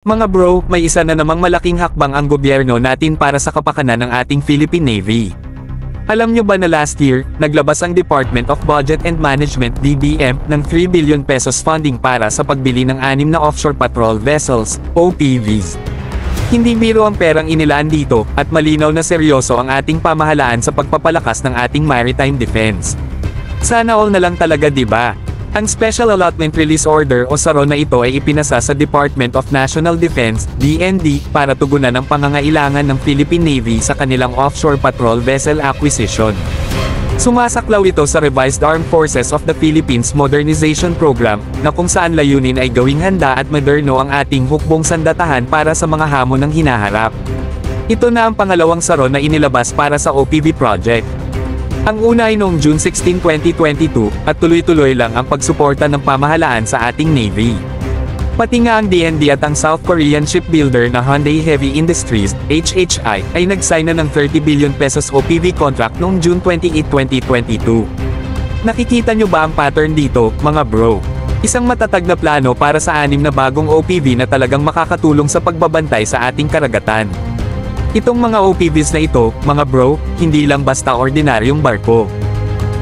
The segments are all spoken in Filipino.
Mga bro, may isa na namang malaking hakbang ang gobyerno natin para sa kapakanan ng ating Philippine Navy. Alam nyo ba na last year, naglabas ang Department of Budget and Management (DBM) ng 3 billion pesos funding para sa pagbili ng 6 na offshore patrol vessels, OPVs. Hindi biro ang perang inilaan dito, at malinaw na seryoso ang ating pamahalaan sa pagpapalakas ng ating maritime defense. Sana all na lang talaga, diba? Ang Special Allotment Release Order o SARO na ito ay ipinasa sa Department of National Defense, DND, para tugunan ang pangangailangan ng Philippine Navy sa kanilang offshore patrol vessel acquisition. Sumasaklaw ito sa Revised Armed Forces of the Philippines Modernization Program, na kung saan layunin ay gawing handa at moderno ang ating hukbong sandatahan para sa mga hamon ng hinaharap. Ito na ang pangalawang SARO na inilabas para sa OPV project. Ang una ay noong June 16, 2022, at tuloy-tuloy lang ang pagsuporta ng pamahalaan sa ating Navy. Pati nga ang DND at ang South Korean shipbuilder na Hyundai Heavy Industries, HHI, ay nag-sign na ng 30 billion pesos OPV contract noong June 28, 2022. Nakikita nyo ba ang pattern dito, mga bro? Isang matatag na plano para sa 6 na bagong OPV na talagang makakatulong sa pagbabantay sa ating karagatan. Itong mga OPVs na ito, mga bro, hindi lang basta ordinaryong barko.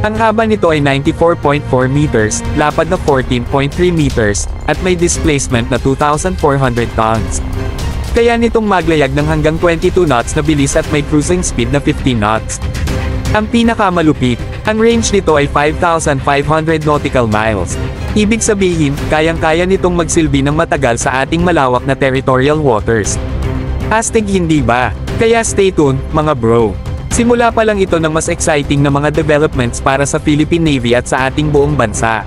Ang haba nito ay 94.4 meters, lapad na 14.3 meters, at may displacement na 2,400 tons. Kaya nitong maglayag ng hanggang 22 knots na bilis at may cruising speed na 15 knots. Ang pinakamalupit, ang range nito ay 5,500 nautical miles. Ibig sabihin, kayang-kaya nitong magsilbi ng matagal sa ating malawak na territorial waters. Astig, hindi ba? Kaya stay tuned, mga bro. Simula pa lang ito ng mas exciting na mga developments para sa Philippine Navy at sa ating buong bansa.